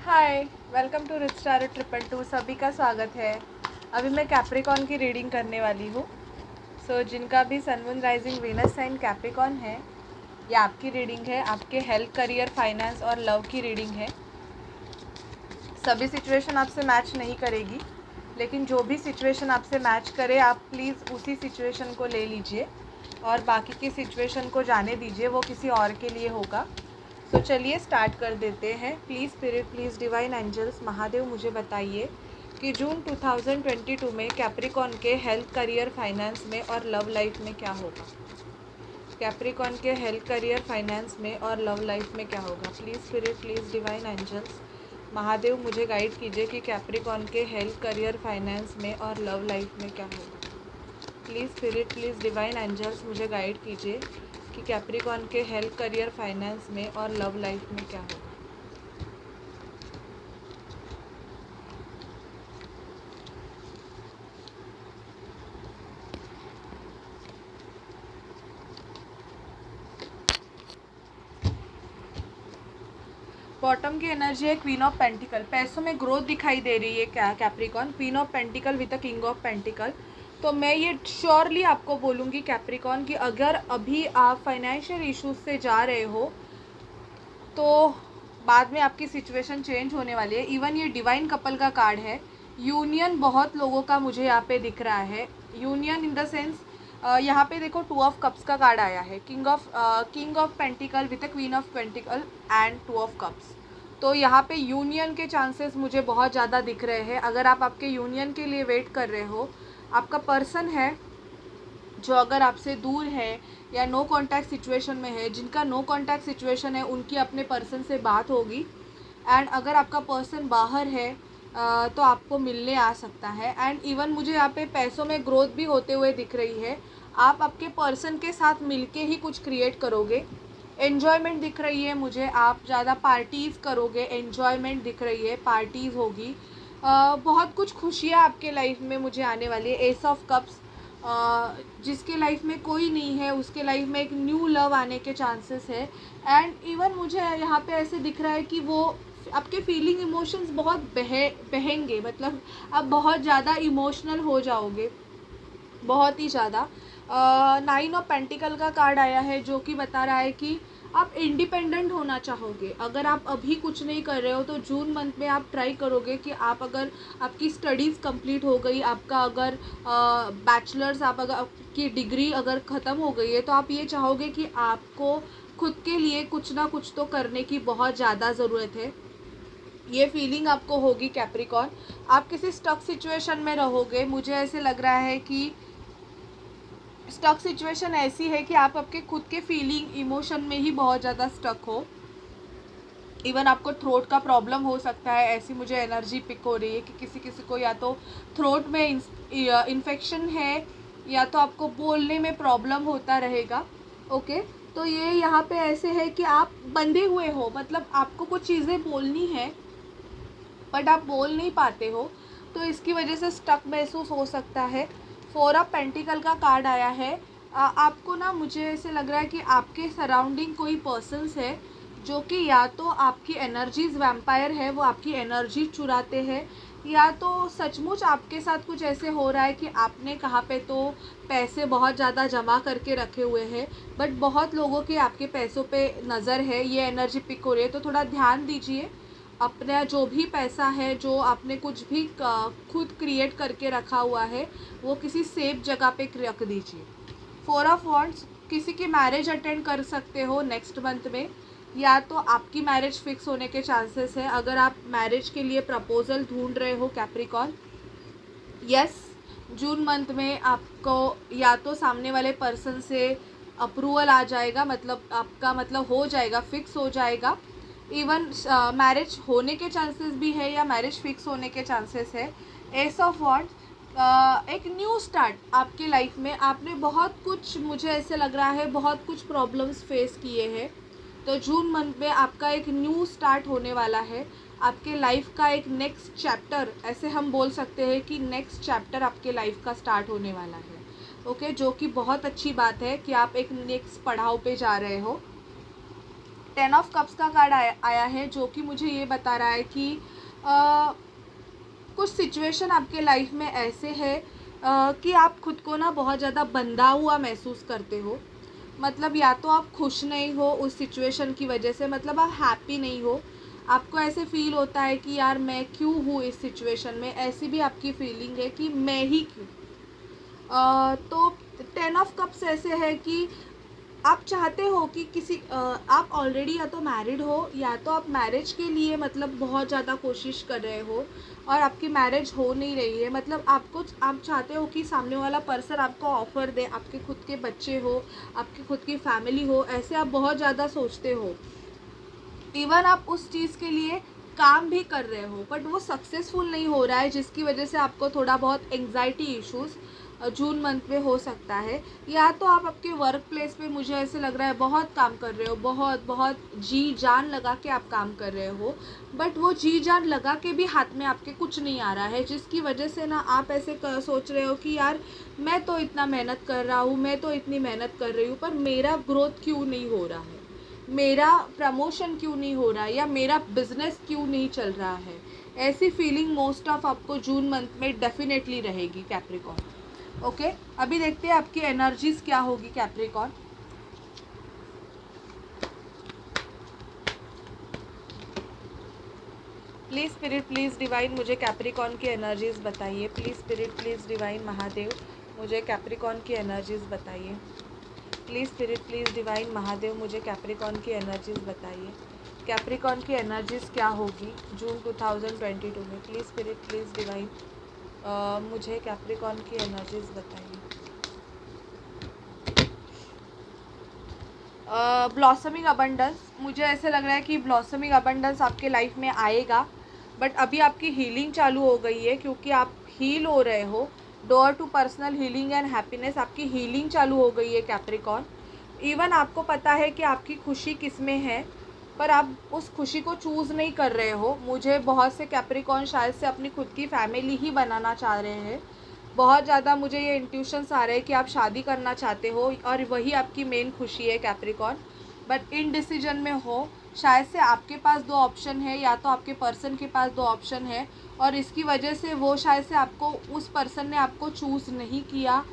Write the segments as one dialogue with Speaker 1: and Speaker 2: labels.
Speaker 1: Hi, welcome to rich star 222। सभी का स्वागत है। अभी मैं कैप्रिकॉन की रीडिंग करने वाली हूँ। जिनका भी sun moon rising Venus sign Capricorn है, ये आपकी रीडिंग है। आपके हेल्थ, करियर, फाइनेंस और लव की रीडिंग है। सभी सिचुएशन आपसे मैच नहीं करेगी, लेकिन जो भी सिचुएशन आपसे मैच करे आप प्लीज़ उसी सिचुएशन को ले लीजिए और बाकी की सिचुएशन को जाने दीजिए, वो किसी और के लिए होगा। चलिए स्टार्ट कर देते हैं। Please spirit, please divine angels, Mahadev मुझे बताइए कि जून 2022 में कैप्रिकॉन के हेल्थ, करियर, फाइनेंस में और लव लाइफ में क्या होगा। कैप्रिकॉन के हेल्थ, करियर, फाइनेंस में और लव लाइफ में क्या होगा। Please spirit, please divine angels, Mahadev मुझे गाइड कीजिए कि कैप्रिकॉन के हेल्थ, करियर, फाइनेंस में और लव लाइफ में क्या होगा। Please spirit, please divine angels मुझे गाइड कीजिए कि कैप्रिकॉन के हेल्थ, करियर, फाइनेंस में और लव लाइफ में क्या होगा। बॉटम की एनर्जी है क्वीन ऑफ पेंटिकल। पैसों में ग्रोथ दिखाई दे रही है क्या Capricorn. Queen of pentacle with the king of pentacle. तो मैं ये श्योरली आपको बोलूँगी कैप्रिकॉन कि अगर अभी आप फाइनेंशियल इश्यूज से जा रहे हो तो बाद में आपकी सिचुएशन चेंज होने वाली है। इवन ये डिवाइन कपल का कार्ड है। यूनियन बहुत लोगों का मुझे यहाँ पे दिख रहा है। यूनियन इन द सेंस, यहाँ पे देखो 2 ऑफ कप्स का कार्ड आया है। King of pentacle with the queen of pentacle and 2 of cups. तो यहाँ पे यूनियन के चांसेस मुझे बहुत ज़्यादा दिख रहे हैं। अगर आप आपके यूनियन के लिए वेट कर रहे हो, आपका पर्सन है जो अगर आपसे दूर है या नो कांटेक्ट सिचुएशन में है, जिनका नो कांटेक्ट सिचुएशन है उनकी अपने पर्सन से बात होगी। एंड अगर आपका पर्सन बाहर है तो आपको मिलने आ सकता है। एंड इवन मुझे यहाँ पे पैसों में ग्रोथ भी होते हुए दिख रही है। आप आपके पर्सन के साथ मिलके ही कुछ क्रिएट करोगे। एन्जॉयमेंट दिख रही है मुझे, आप ज़्यादा पार्टीज़ करोगे। एन्जॉयमेंट दिख रही है, पार्टीज़ होगी। बहुत कुछ खुशियाँ आपके लाइफ में मुझे आने वाली है। एस ऑफ कप्स, जिसके लाइफ में कोई नहीं है उसके लाइफ में एक न्यू लव आने के चांसेस है। एंड इवन मुझे यहाँ पे ऐसे दिख रहा है कि वो आपके फीलिंग इमोशंस बहुत बहेंगे, मतलब आप बहुत ज़्यादा इमोशनल हो जाओगे, बहुत ही ज़्यादा। 9 ऑफ पेंटिकल का कार्ड आया है जो कि बता रहा है कि आप इंडिपेंडेंट होना चाहोगे। अगर आप अभी कुछ नहीं कर रहे हो तो जून मंथ में आप ट्राई करोगे कि आप अगर आपकी स्टडीज़ कंप्लीट हो गई, आपका अगर बैचलर्स, आप अगर आपकी डिग्री अगर ख़त्म हो गई है तो आप ये चाहोगे कि आपको खुद के लिए कुछ ना कुछ तो करने की बहुत ज़्यादा ज़रूरत है। ये फीलिंग आपको होगी कैप्रिकॉन। आप किसी स्टक सिचुएशन में रहोगे। मुझे ऐसे लग रहा है कि स्टक सिचुएशन ऐसी है कि आप आपके खुद के फीलिंग इमोशन में ही बहुत ज़्यादा स्टक हो। इवन आपको थ्रोट का प्रॉब्लम हो सकता है, ऐसी मुझे एनर्जी पिक हो रही है कि किसी किसी को या तो थ्रोट में इन्फेक्शन है या तो आपको बोलने में प्रॉब्लम होता रहेगा। ओके, तो ये यहाँ पे ऐसे है कि आप बंधे हुए हो, मतलब आपको कुछ चीज़ें बोलनी है बट आप बोल नहीं पाते हो, तो इसकी वजह से स्टक महसूस हो सकता है। 4 ऑफ पेंटिकल का कार्ड आया है। आपको ना, मुझे ऐसे लग रहा है कि आपके सराउंडिंग कोई पर्सन्स है जो कि या तो आपकी एनर्जीज वैम्पायर है, वो आपकी एनर्जी चुराते हैं, या तो सचमुच आपके साथ कुछ ऐसे हो रहा है कि आपने कहाँ पे तो पैसे बहुत ज़्यादा जमा करके रखे हुए हैं, बट बहुत लोगों की आपके पैसों पे नज़र है। ये एनर्जी पिक हो रही है, तो थोड़ा ध्यान दीजिए। अपना जो भी पैसा है, जो आपने कुछ भी खुद क्रिएट करके रखा हुआ है, वो किसी सेफ जगह पे रख दीजिए। 4 ऑफ वॉन्ड्स, किसी की मैरिज अटेंड कर सकते हो नेक्स्ट मंथ में, या तो आपकी मैरिज फिक्स होने के चांसेस है। अगर आप मैरिज के लिए प्रपोजल ढूंढ रहे हो कैप्रिकॉन, यस, जून मंथ में आपको या तो सामने वाले पर्सन से अप्रूवल आ जाएगा, मतलब आपका मतलब हो जाएगा, फिक्स हो जाएगा। इवन मैरिज होने के चांसेस भी है या मैरिज फिक्स होने के चांसेस है। एस ऑफ वॉन्ड्स, एक न्यू स्टार्ट आपकी लाइफ में। आपने बहुत कुछ, मुझे ऐसे लग रहा है बहुत कुछ प्रॉब्लम्स फेस किए हैं, तो जून मंथ में आपका एक न्यू स्टार्ट होने वाला है। आपके लाइफ का एक नेक्स्ट चैप्टर, ऐसे हम बोल सकते हैं कि नेक्स्ट चैप्टर आपके लाइफ का स्टार्ट होने वाला है। ओके, जो कि बहुत अच्छी बात है कि आप एक नेक्स्ट पड़ाव पे जा रहे हो। 10 ऑफ कप्स का कार्ड आया है, जो कि मुझे ये बता रहा है कि अ, कुछ सिचुएशन आपके लाइफ में ऐसे है कि आप खुद को ना बहुत ज़्यादा बंधा हुआ महसूस करते हो। मतलब या तो आप खुश नहीं हो उस सिचुएशन की वजह से, मतलब आप हैप्पी नहीं हो, आपको ऐसे फील होता है कि यार मैं क्यों हूँ इस सिचुएशन में, ऐसी भी आपकी फीलिंग है कि मैं ही क्यों। तो 10 ऑफ कप्स ऐसे है कि आप चाहते हो कि किसी आप ऑलरेडी या तो मैरिड हो या तो आप मैरिज के लिए मतलब बहुत ज़्यादा कोशिश कर रहे हो और आपकी मैरिज हो नहीं रही है। मतलब आप चाहते हो कि सामने वाला पर्सन आपको ऑफ़र दे, आपके खुद के बच्चे हो, आपकी खुद की फैमिली हो, ऐसे आप बहुत ज़्यादा सोचते हो। इवन आप उस चीज़ के लिए काम भी कर रहे हो बट वो सक्सेसफुल नहीं हो रहा है, जिसकी वजह से आपको थोड़ा बहुत एंग्जाइटी इश्यूज़ जून मंथ में हो सकता है। या तो आप आपके वर्क प्लेस पे, मुझे ऐसे लग रहा है, बहुत काम कर रहे हो, बहुत बहुत जी जान लगा के आप काम कर रहे हो, बट वो जी जान लगा के भी हाथ में आपके कुछ नहीं आ रहा है, जिसकी वजह से ना आप ऐसे सोच रहे हो कि यार मैं तो इतना मेहनत कर रहा हूँ, मैं तो इतनी मेहनत कर रही हूँ, पर मेरा ग्रोथ क्यों नहीं हो रहा है, मेरा प्रमोशन क्यों नहीं हो रहा है, या मेरा बिजनेस क्यों नहीं चल रहा है। ऐसी फीलिंग मोस्ट ऑफ आपको जून मंथ में डेफिनेटली रहेगी कैप्रिकॉर्न। ओके, अभी देखते हैं आपकी एनर्जीज क्या होगी Capricorn. Please spirit please divine मुझे कैप्रिकॉर्न की एनर्जीज बताइए। Please spirit please divine Mahadev मुझे कैप्रिकॉर्न की एनर्जीज बताइए। Please spirit please divine Mahadev मुझे कैप्रिकॉर्न की एनर्जीज बताइए। कैप्रिकॉर्न की एनर्जीज क्या होगी जून 2022 में। प्लीज़ स्पिरिट प्लीज़ डिवाइन मुझे कैप्रिकॉर्न की एनर्जीज बताइए। ब्लॉसमिंग अबंडेंस, मुझे ऐसे लग रहा है कि ब्लॉसमिंग अबंडेंस आपके लाइफ में आएगा, बट अभी आपकी हीलिंग चालू हो गई है क्योंकि आप हील हो रहे हो। Door to personal healing and happiness, आपकी हीलिंग चालू हो गई है कैप्रिकॉर्न। इवन आपको पता है कि आपकी खुशी किस में है, पर आप उस खुशी को चूज़ नहीं कर रहे हो। मुझे बहुत से कैप्रिकॉर्न शायद से अपनी खुद की फैमिली ही बनाना चाह रहे हैं। बहुत ज़्यादा मुझे ये इंट्यूशंस आ रहे हैं कि आप शादी करना चाहते हो और वही आपकी मेन खुशी है कैप्रिकॉर्न, बट इन डिसीजन में हो। शायद से आपके पास दो ऑप्शन है, या तो आपके पर्सन के पास दो ऑप्शन है और इसकी वजह से वो शायद से आपको, उस पर्सन ने आपको चूज़ नहीं किया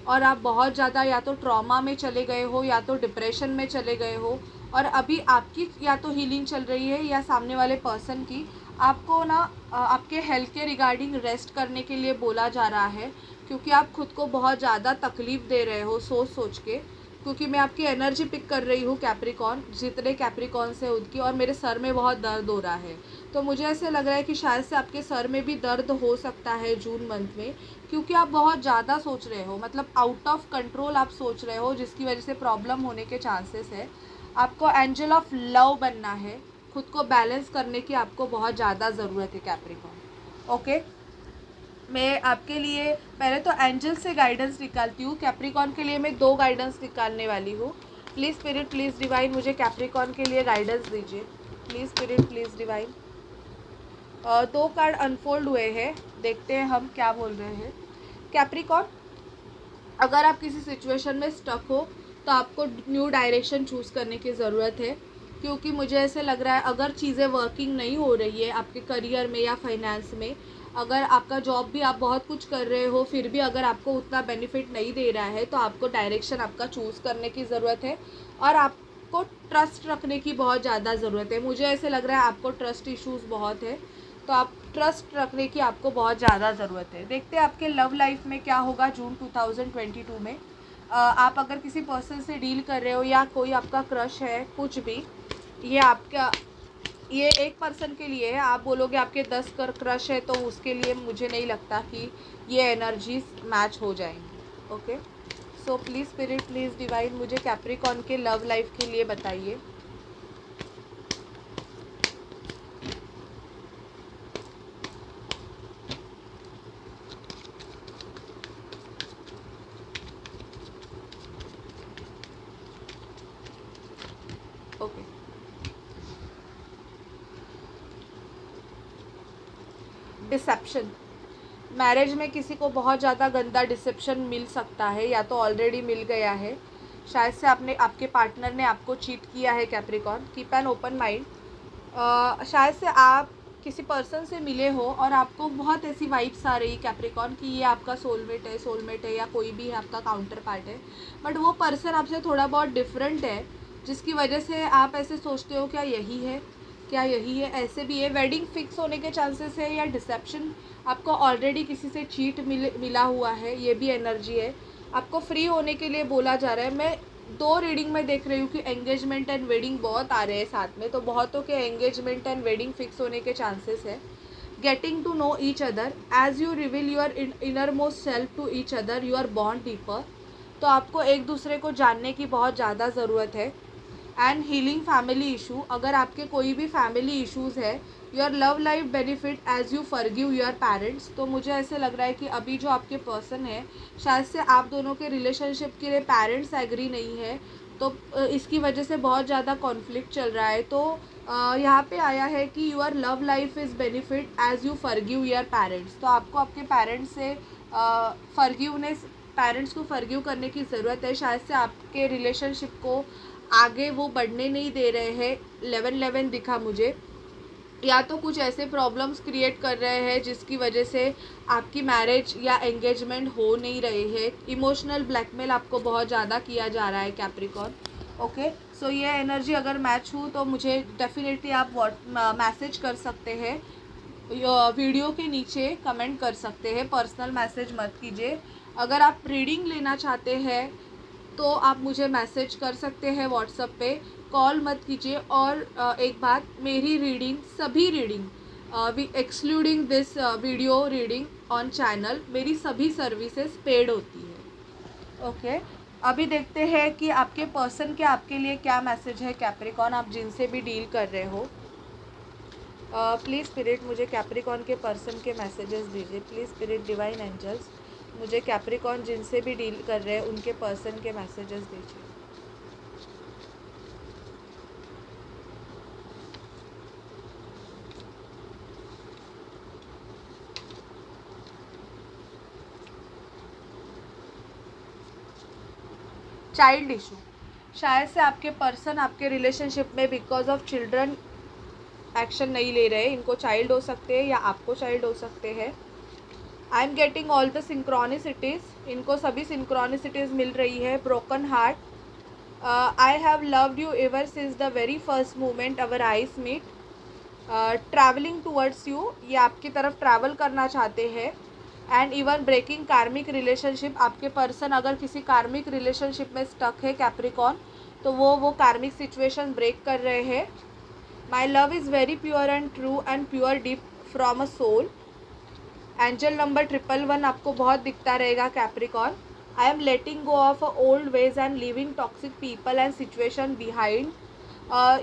Speaker 1: और आप बहुत ज़्यादा या तो ट्रॉमा में चले गए हो या तो डिप्रेशन में चले गए हो। और अभी आपकी या तो हीलिंग चल रही है या सामने वाले पर्सन की। आपको ना आपके हेल्थ के रिगार्डिंग रेस्ट करने के लिए बोला जा रहा है, क्योंकि आप खुद को बहुत ज़्यादा तकलीफ़ दे रहे हो सोच सोच के। क्योंकि मैं आपकी एनर्जी पिक कर रही हूँ कैप्रिकॉर्न, जितने कैप्रिकॉर्न से उनकी, और मेरे सर में बहुत दर्द हो रहा है। तो मुझे ऐसे लग रहा है कि शायद से आपके सर में भी दर्द हो सकता है जून मंथ में, क्योंकि आप बहुत ज़्यादा सोच रहे हो, मतलब आउट ऑफ कंट्रोल आप सोच रहे हो, जिसकी वजह से प्रॉब्लम होने के चांसेस है। आपको एंजल ऑफ लव बनना है, खुद को बैलेंस करने की आपको बहुत ज़्यादा ज़रूरत है कैप्रिकॉर्न। ओके, मैं आपके लिए पहले तो एंजल से गाइडेंस निकालती हूँ। कैप्रिकॉर्न के लिए मैं दो गाइडेंस निकालने वाली हूँ। प्लीज़ स्पिरिट प्लीज़ डिवाइन मुझे कैप्रिकॉर्न के लिए गाइडेंस दीजिए। Please spirit please divine. दो कार्ड अनफोल्ड हुए हैं, देखते हैं हम क्या बोल रहे हैं। कैप्रिकॉर्न, अगर आप किसी सिचुएशन में स्टक हो तो आपको न्यू डायरेक्शन चूज़ करने की ज़रूरत है, क्योंकि मुझे ऐसे लग रहा है अगर चीज़ें वर्किंग नहीं हो रही है आपके करियर में या फाइनेंस में, अगर आपका जॉब भी आप बहुत कुछ कर रहे हो फिर भी अगर आपको उतना बेनिफिट नहीं दे रहा है, तो आपको डायरेक्शन आपका चूज़ करने की ज़रूरत है और आपको ट्रस्ट रखने की बहुत ज़्यादा ज़रूरत है। मुझे ऐसे लग रहा है आपको ट्रस्ट इश्यूज़ बहुत है, तो आप ट्रस्ट रखने की आपको बहुत ज़्यादा ज़रूरत है। देखते हैं आपके लव लाइफ में क्या होगा जून 2022 में। आप अगर किसी पर्सन से डील कर रहे हो या कोई आपका क्रश है, कुछ भी, ये आपका, ये एक पर्सन के लिए है। आप बोलोगे आपके 10 क्रश है, तो उसके लिए मुझे नहीं लगता कि ये एनर्जीज मैच हो जाएंगी। Okay, so please spirit please divine मुझे कैप्रिकॉर्न के लव लाइफ के लिए बताइए। ओके, डिसेप्शन, मैरिज में किसी को बहुत ज़्यादा गंदा डिसेप्शन मिल सकता है या तो ऑलरेडी मिल गया है। शायद से आपने आपके पार्टनर ने आपको चीट किया है Capricorn. Keep an open mind. शायद से आप किसी पर्सन से मिले हो और आपको बहुत ऐसी वाइब्स आ रही कैप्रिकॉर्न कि ये आपका सोलमेट है या कोई भी है आपका काउंटर पार्ट है, बट वो पर्सन आपसे थोड़ा बहुत डिफरेंट है, जिसकी वजह से आप ऐसे सोचते हो क्या यही है, क्या यही है। ऐसे भी है, वेडिंग फिक्स होने के चांसेस है, या डिसेप्शन, आपको ऑलरेडी किसी से चीट मिला हुआ है, ये भी एनर्जी है। आपको फ्री होने के लिए बोला जा रहा है। मैं 2 रीडिंग में देख रही हूँ कि एंगेजमेंट एंड वेडिंग बहुत आ रहे हैं साथ में, तो बहुतों के एंगेजमेंट एंड वेडिंग फिक्स होने के चांसेस है। Getting to know each other, as you reveal your inner most self to each other, you are bond deeper. तो आपको एक दूसरे को जानने की बहुत ज़्यादा ज़रूरत है। एंड हीलिंग फैमिली इशू, अगर आपके कोई भी फैमिली इश्यूज़ है, your love life benefit as you forgive your parents. तो मुझे ऐसे लग रहा है कि अभी जो आपके पर्सन है, शायद से आप दोनों के रिलेशनशिप के लिए पेरेंट्स एग्री नहीं है, तो इसकी वजह से बहुत ज़्यादा कॉन्फ्लिक्ट चल रहा है। तो यहाँ पे आया है कि your love life is benefit as you forgive your parents. तो आपको आपके पेरेंट्स से फॉरगिवनेस, पेरेंट्स को फॉरगिव करने की ज़रूरत है। शायद से आपके रिलेशनशिप को आगे वो बढ़ने नहीं दे रहे हैं। 11-11 दिखा मुझे, या तो कुछ ऐसे प्रॉब्लम्स क्रिएट कर रहे हैं जिसकी वजह से आपकी मैरिज या एंगेजमेंट हो नहीं रही है। इमोशनल ब्लैकमेल आपको बहुत ज़्यादा किया जा रहा है कैप्रिकॉर्न। ओके, सो ये एनर्जी अगर मैच हो तो मुझे डेफिनेटली आप मैसेज कर सकते हैं, वीडियो के नीचे कमेंट कर सकते हैं, पर्सनल मैसेज मत कीजिए। अगर आप रीडिंग लेना चाहते हैं तो आप मुझे मैसेज कर सकते हैं व्हाट्सएप पे, कॉल मत कीजिए। और एक बात, मेरी रीडिंग, सभी reading excluding this video reading on channel, मेरी सभी सर्विसेज पेड होती है। ओके, अभी देखते हैं कि आपके पर्सन के आपके लिए क्या मैसेज है कैप्रिकॉर्न, आप जिनसे भी डील कर रहे हो। प्लीज़ स्पिरिट मुझे कैप्रिकॉर्न के पर्सन के मैसेजेस दीजिए। प्लीज़ स्पिरिट डिवाइन एंजल्स मुझे कैप्रिकॉर्न जिनसे भी डील कर रहे हैं उनके पर्सन के मैसेजेस दीजिए। चाइल्ड इशू, शायद से आपके पर्सन आपके रिलेशनशिप में बिकॉज ऑफ चिल्ड्रन एक्शन नहीं ले रहे। इनको चाइल्ड हो सकते हैं या आपको चाइल्ड हो सकते हैं। I am getting all the synchronicities, इनको सभी सिंक्रोनिसिटीज़ मिल रही है। Broken heart, I have loved you ever since the very first moment our eyes meet. Travelling towards you, ये आपकी तरफ ट्रैवल करना चाहते हैं। And even breaking karmic relationship, आपके पर्सन अगर किसी कार्मिक रिलेशनशिप में स्टक है कैप्रिकॉर्न, तो वो कार्मिक सिचुएशन ब्रेक कर रहे हैं। My love is very pure and true and pure deep from a soul. Angel number 111 आपको बहुत दिखता रहेगा Capricorn. I am letting go of old ways and living toxic people and situation behind.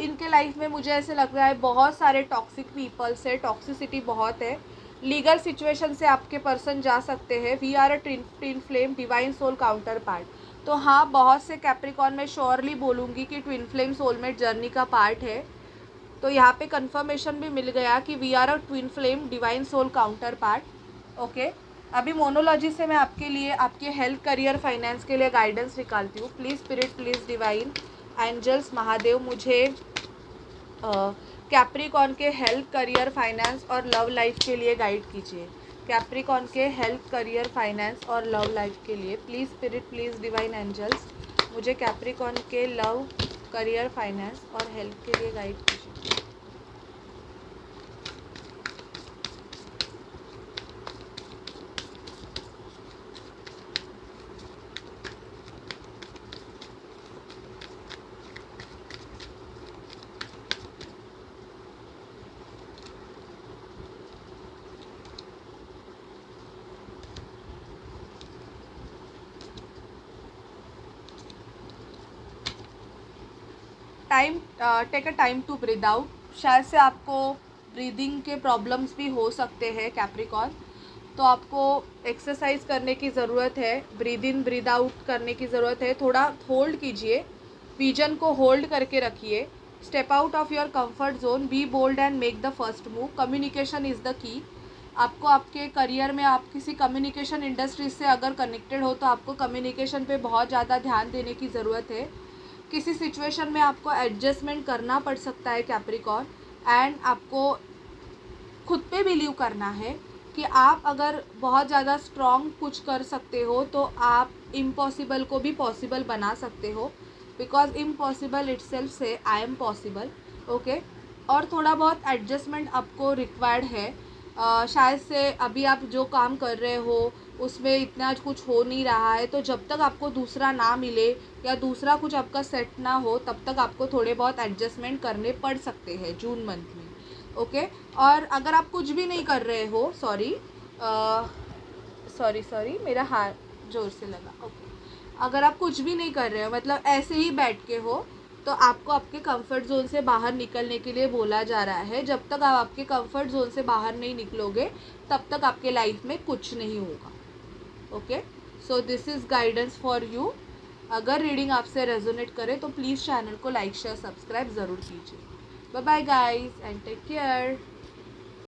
Speaker 1: इनके life में मुझे ऐसे लग रहा है बहुत सारे टॉक्सिक पीपल्स है, टॉक्सिसिटी बहुत है। लीगल सिचुएशन से आपके पर्सन जा सकते हैं। We are a twin flame divine soul counter part. तो हाँ, बहुत से कैप्रिकॉर्न में श्योरली बोलूँगी कि ट्विन फ्लेम सोलमेट जर्नी का पार्ट है। तो यहाँ पे कंफर्मेशन भी मिल गया कि we are a twin flame divine soul counter part. Okay, अभी मोनोलॉजी से मैं आपके लिए आपके हेल्थ, करियर, फाइनेंस के लिए गाइडेंस निकालती हूँ। Please spirit, please divine angels, Mahadev मुझे कैप्रिकॉर्न के हेल्थ, करियर, फाइनेंस और लव लाइफ के लिए गाइड कीजिए। कैप्रिकॉर्न के हेल्थ, करियर, फाइनेंस और लव लाइफ के लिए please spirit, please divine angels मुझे कैप्रिकॉर्न के लव, करियर, फाइनेंस और हेल्थ के लिए गाइड कीजिए। Take a time to breathe out, शायद से आपको ब्रीदिंग के प्रॉब्लम्स भी हो सकते हैं कैप्रिकॉर्न, तो आपको एक्सरसाइज करने की ज़रूरत है। ब्रीद इन ब्रीद आउट करने की ज़रूरत है। थोड़ा होल्ड कीजिए, विजन को होल्ड करके रखिए। Step out of your comfort zone, be bold and make the first move. Communication is the key. आपको आपके करियर में आप किसी कम्युनिकेशन इंडस्ट्री से अगर कनेक्टेड हो तो आपको कम्युनिकेशन पे बहुत ज़्यादा ध्यान देने की ज़रूरत है। किसी सिचुएशन में आपको एडजस्टमेंट करना पड़ सकता है कैप्रिकॉर्न, एंड आपको खुद पे बिलीव करना है कि आप अगर बहुत ज़्यादा स्ट्रॉन्ग कुछ कर सकते हो तो आप इम्पॉसिबल को भी पॉसिबल बना सकते हो, बिकॉज इम्पॉसिबल इटसेल्फ से आई एम पॉसिबल। ओके, और थोड़ा बहुत एडजस्टमेंट आपको रिक्वायर्ड है। शायद से अभी आप जो काम कर रहे हो उसमें इतना कुछ हो नहीं रहा है, तो जब तक आपको दूसरा ना मिले या दूसरा कुछ आपका सेट ना हो तब तक आपको थोड़े बहुत एडजस्टमेंट करने पड़ सकते हैं जून मंथ में। ओके, और अगर आप कुछ भी नहीं कर रहे हो, सॉरी मेरा हाथ ज़ोर से लगा। ओके, अगर आप कुछ भी नहीं कर रहे हो, मतलब ऐसे ही बैठ के हो, तो आपको आपके कंफर्ट जोन से बाहर निकलने के लिए बोला जा रहा है। जब तक आप आपके कंफर्ट जोन से बाहर नहीं निकलोगे तब तक आपके लाइफ में कुछ नहीं होगा। Okay, so this is guidance for you. अगर रीडिंग आपसे रेजोनेट करे तो प्लीज़ चैनल को लाइक शेयर सब्सक्राइब ज़रूर कीजिए। Bye bye guys and take care.